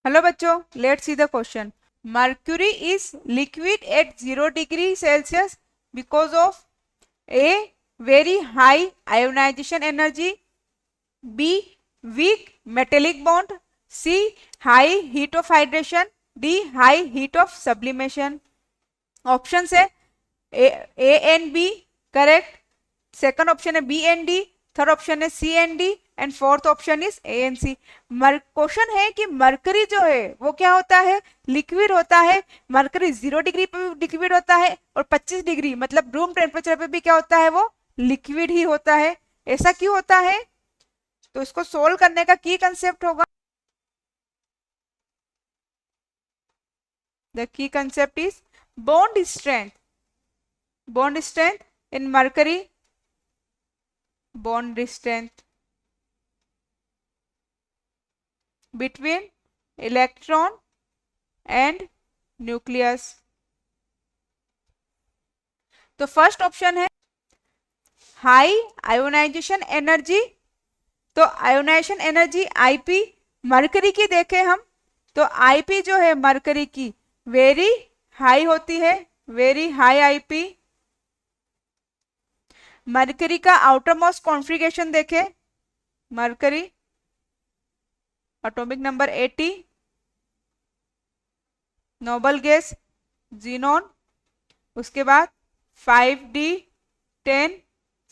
Hello बच्चों, let's see the question. Mercury is liquid at 0 degree Celsius because of a very high ionisation energy, B weak metallic bond, C high heat of hydration, D high heat of sublimation. Option है A and B correct, second option है B and D, third option है C and D and fourth option is A and C. Question है कि mercury जो है वो क्या होता है, लिक्विड होता है. मरकरी 0 डिग्री पे भी लिक्विड होता है और 25 डिग्री मतलब रूम टेम्परेचर पे भी क्या होता है, वो लिक्विड ही होता है. ऐसा क्यों होता है? तो इसको सोल्व करने का की कंसेप्ट होगा. The key concept is bond strength. Bond strength in mercury, bond strength between electron and nucleus. तो फर्स्ट ऑप्शन है हाई आयोनाइजेशन एनर्जी. तो आयोनाइजेशन एनर्जी आईपी मरकरी की देखें हम तो आईपी जो है मरकरी की वेरी हाई होती है, वेरी हाई आईपी. मरकरी का आउटर मोस्ट कॉन्फ़िगरेशन देखें, mercury atomic number 80, noble gas xenon, उसके बाद 5d10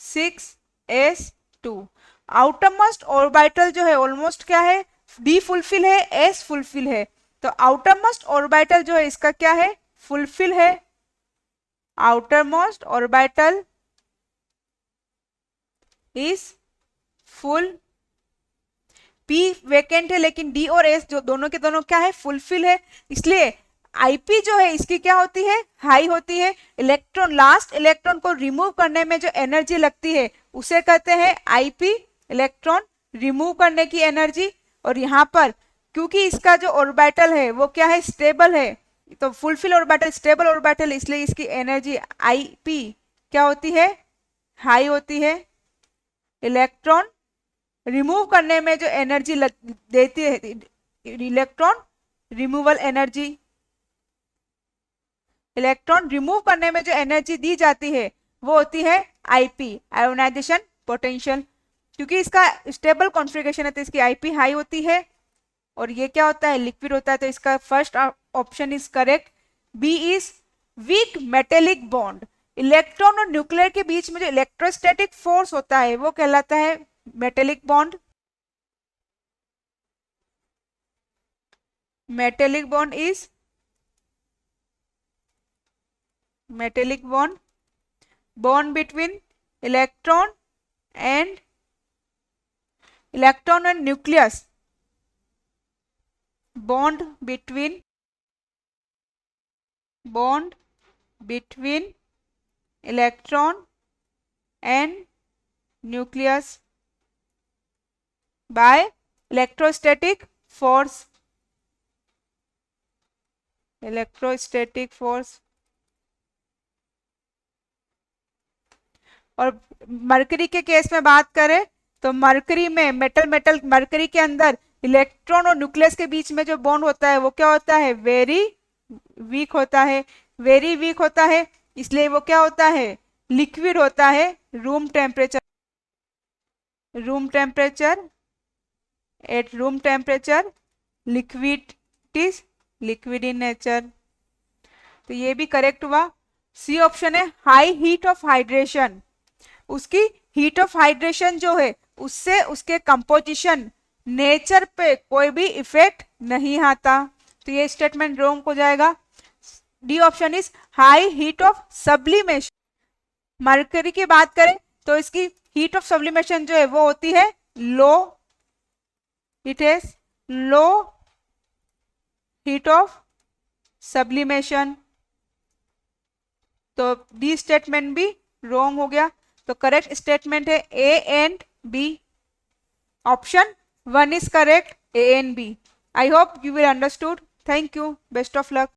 6s2. Outer most orbital जो है ऑलमोस्ट क्या है, डी फुलफिल है, एस फुलफिल है. तो आउटर मोस्ट ऑर्बिटल जो है इसका क्या है, फुलफिल है. Outer most orbital is full. P vacant है लेकिन डी और एस जो दोनों के दोनों क्या है, फुलफिल है. इसलिए आईपी जो है इसकी क्या होती है, हाई होती है. इलेक्ट्रॉन, लास्ट इलेक्ट्रॉन को रिमूव करने में जो एनर्जी लगती है उसे कहते हैं आईपी, इलेक्ट्रॉन रिमूव करने की एनर्जी. और यहाँ पर क्योंकि इसका जो ऑर्बिटल है वो क्या है, स्टेबल है, तो फुलफिल ऑर्बिटल, स्टेबल ऑर्बिटल, इसलिए इसकी एनर्जी आईपी क्या होती है, हाई होती है. इलेक्ट्रॉन रिमूव करने में जो एनर्जी देती है, electron removal energy, electron remove करने में जो एनर्जी दी जाती है वो होती है आईपी, आयोनाइजेशन पोटेंशियल. क्योंकि इसका स्टेबल कॉन्फ़िगरेशन है तो इसकी आईपी हाई होती है और ये क्या होता है, लिक्विड होता है. तो इसका first option is correct. B is weak metallic bond. Electron और न्यूक्लियर के बीच में जो इलेक्ट्रोस्टैटिक फोर्स होता है वो कहलाता है metallic bond. Metallic bond is metallic bond between electron and nucleus. bond between electron and nucleus by electrostatic force. और मरकरी के केस में बात करें तो मरकरी में मेटल मरकरी के अंदर इलेक्ट्रॉन और न्यूक्लियस के बीच में जो बॉन्ड होता है वो क्या होता है, वेरी वीक होता है. वेरी वीक होता है इसलिए वो क्या होता है, लिक्विड होता है. Room temperature at room temperature liquid in nature. तो ये भी करेक्ट हुआ. सी ऑप्शन है हाई हीट ऑफ हाइड्रेशन. उसकी हीट ऑफ हाइड्रेशन जो है उससे उसके कंपोजिशन, नेचर पे कोई भी इफेक्ट नहीं आता. तो ये स्टेटमेंट रॉन्ग हो जाएगा. D option is high heat of sublimation. Mercury की बात करें तो इसकी हीट ऑफ सब्लिमेशन जो है वो होती है low. It is low heat of sublimation. तो डी स्टेटमेंट भी रॉन्ग हो गया. तो करेक्ट स्टेटमेंट है A and B. Option 1 is correct, A and B. I hope you will understood. Thank you. Best of luck.